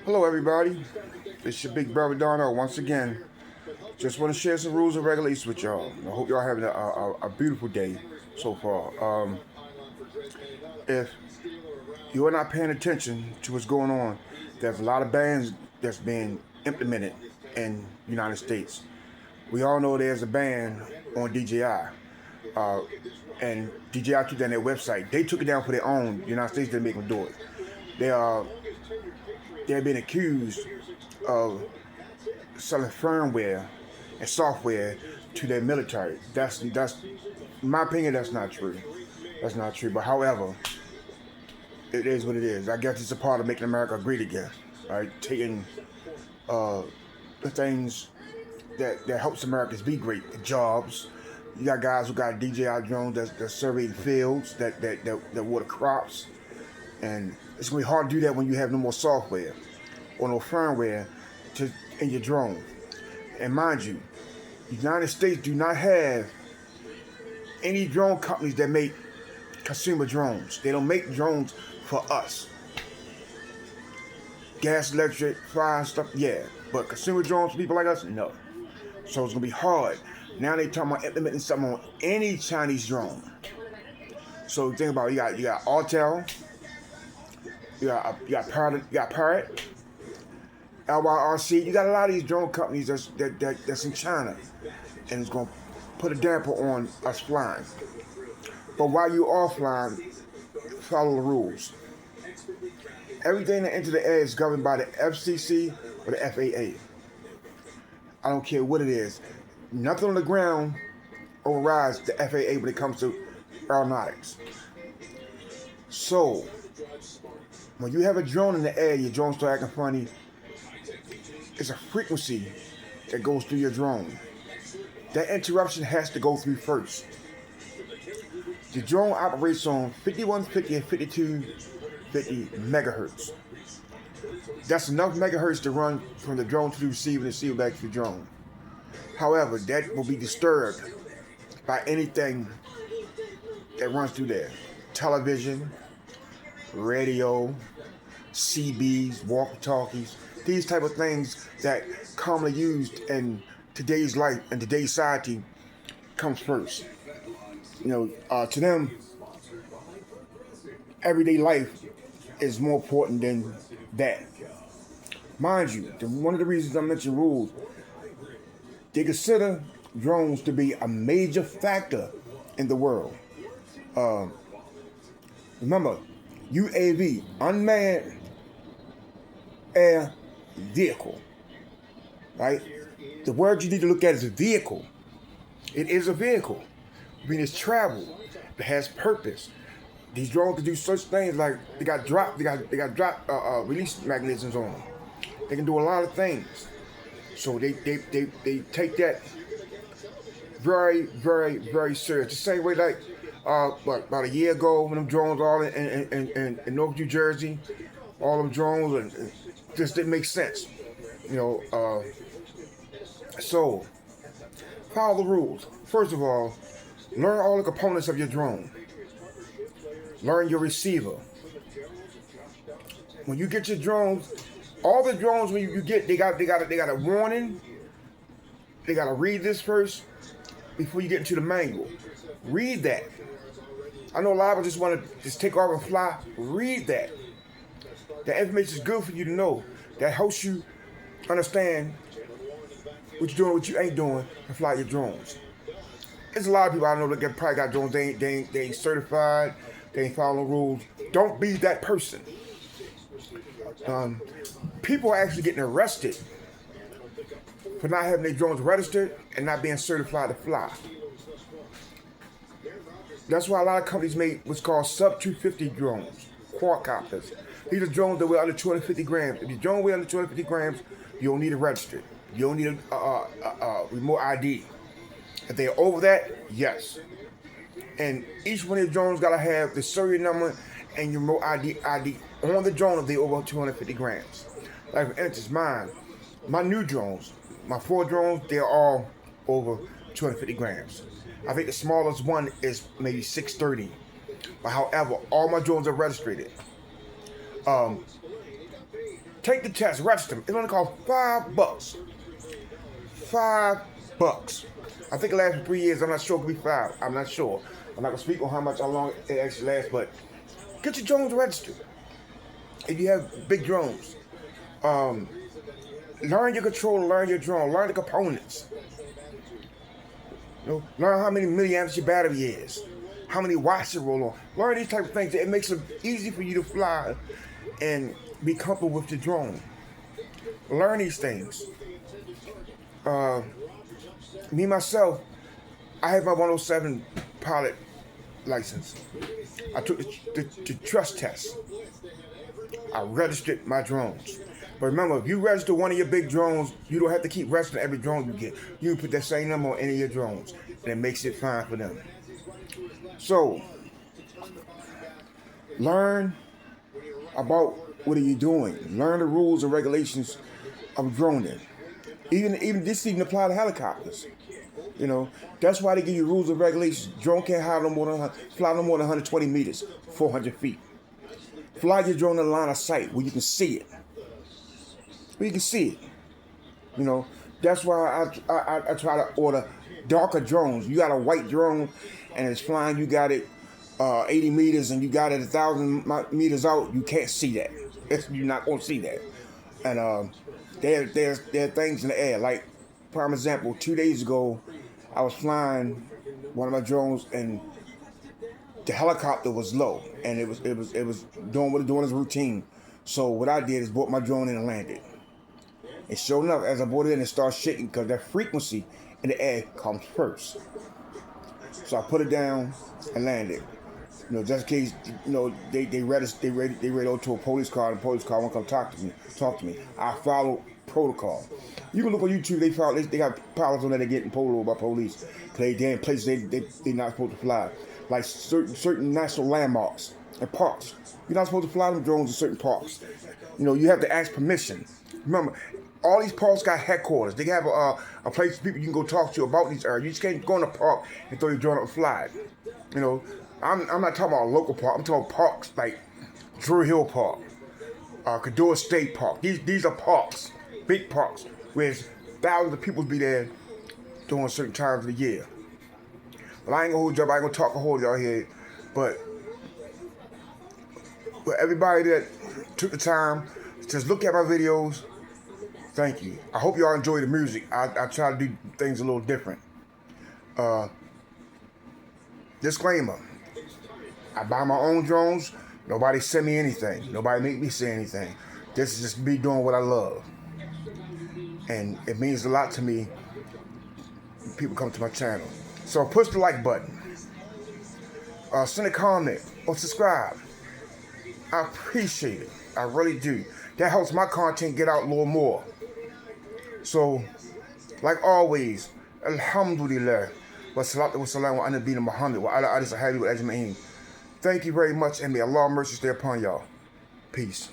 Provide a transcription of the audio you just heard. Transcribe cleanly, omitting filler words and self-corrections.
Hello, everybody. It's your big brother Darnell once again. Just want to share some rules and regulations with y'all. I hope y'all having a beautiful day so far. If you're not paying attention to what's going on, there's a lot of bans that's being implemented in the United States. We all know there's a ban on DJI. And DJI took down their website. They took it down for their own. The United States didn't make them do it. They're being accused of selling firmware and software to their military. That's in my opinion, that's not true. That's not true. But however, it is what it is. I guess it's a part of making America great again. Right? Taking the things that helps Americans be great. The jobs. You got guys who got DJI drones that survey fields, that water crops. And it's going to be hard to do that when you have no more software or no firmware in your drone. And mind you, the United States do not have any drone companies that make consumer drones. They don't make drones for us. Gas, electric, fire stuff, yeah. But consumer drones for people like us, no. So it's going to be hard. Now they talking about implementing something on any Chinese drone. So think about it. You got Autel. You got Parrot, LYRC. You got a lot of these drone companies that's in China, and it's gonna put a damper on us flying. But while you are flying, follow the rules. Everything that enters the air is governed by the FCC or the FAA. I don't care what it is. Nothing on the ground overrides the FAA when it comes to aeronautics. So, when you have a drone in the air, your drone starts acting funny, it's a frequency that goes through your drone. That interruption has to go through first. The drone operates on 5150 and 5250 megahertz. That's enough megahertz to run from the drone to the receiver and the receiver back to the drone. However, that will be disturbed by anything that runs through there. Television, radio, CBs, walkie-talkies, these type of things that commonly used in today's life and today's society comes first. To them, everyday life is more important than that. Mind you, one of the reasons I mentioned rules, they consider drones to be a major factor in the world. Remember, UAV, unmanned air vehicle, right? The word you need to look at is a vehicle. It is a vehicle. I mean, it's travel. It has purpose. These drones can do such things like they got release mechanisms on them. They can do a lot of things. So they take that very, very, very serious. The same way like about a year ago when them drones all in North New Jersey, all them drones and just didn't make sense. So follow the rules. First of all, learn all the components of your drone. Learn your receiver. When you get your drones, all the drones when you get, they got a warning. They got to read this first before you get into the manual. Read that. I know a lot of people just want to just take off and fly. Read that. That information is good for you to know. That helps you understand what you're doing, what you ain't doing, and fly your drones. There's a lot of people I know that probably got drones. They ain't certified. They ain't following rules. Don't be that person. People are actually getting arrested for not having their drones registered and not being certified to fly. That's why a lot of companies make what's called sub-250 drones, quadcopters. These are drones that weigh under 250 grams. If your drone weighs under 250 grams, you don't need it registered. You don't need a remote ID. If they're over that, yes. And each one of your drones got to have the serial number and your remote ID on the drone if they're over 250 grams. Like for instance, my new drones, my 4 drones, they're all over 250 grams. I think the smallest one is maybe 630. But however, all my drones are registered. Take the test, register. It's only cost $5. $5. I think it lasts for 3 years. I'm not sure. It could be 5. I'm not sure. I'm not gonna speak on how long it actually lasts, but get your drones registered. If you have big drones, learn your controller, learn your drone, learn the components. Learn how many milliamps your battery is, how many watts you roll on. Learn these type of things. It makes it easy for you to fly and be comfortable with your drone. Learn these things. Me myself, I have my 107 pilot license. I took the trust test. I registered my drones. But remember, if you register one of your big drones, you don't have to keep registering every drone you get. You can put that same number on any of your drones, and it makes it fine for them. So, learn about what are you doing. Learn the rules and regulations of droning. Even this even apply to helicopters. That's why they give you rules and regulations. Drone can't fly no more than 120 meters, 400 feet. Fly your drone in the line of sight where you can see it. That's why I try to order darker drones. You got a white drone and it's flying, you got it 80 meters and you got it 1,000 meters out, you can't see that. You're not going to see that. And there are things in the air. Like, prime example, 2 days ago, I was flying one of my drones and the helicopter was low and it was doing what it's doing its routine. So what I did is brought my drone in and landed. And sure enough, as I brought it in, it started shaking because that frequency in the air comes first. So I put it down and landed. Just in case, they radioed to a police car, and the police car won't come talk to me. I follow protocol. You can look on YouTube. They got pilots on there that getting pulled over by police because they're in places they're not supposed to fly, like certain national landmarks and parks. You're not supposed to fly them drones in certain parks. You have to ask permission. Remember, all these parks got headquarters. They have a place for people you can go talk to about these areas. You just can't go in a park and throw your drone up and fly it. I'm not talking about a local park. I'm talking about parks like Drury Hill Park, Cador State Park. These are parks, big parks, where thousands of people be there during certain times of the year. But I ain't gonna hold you up. I ain't gonna talk a whole y'all here. But everybody that took the time to just look at my videos, thank you. I hope y'all enjoy the music. I try to do things a little different. Disclaimer. I buy my own drones. Nobody send me anything. Nobody make me say anything. This is just me doing what I love. And it means a lot to me when people come to my channel. So push the like button. Send a comment or subscribe. I appreciate it. I really do. That helps my content get out a little more. So, like always, Alhamdulillah. Wassalatu wassalamu ala nabiyina Muhammad wa ala alihi wa sahbihi ajma'in. Thank you very much, and may Allah mercy stay upon y'all. Peace.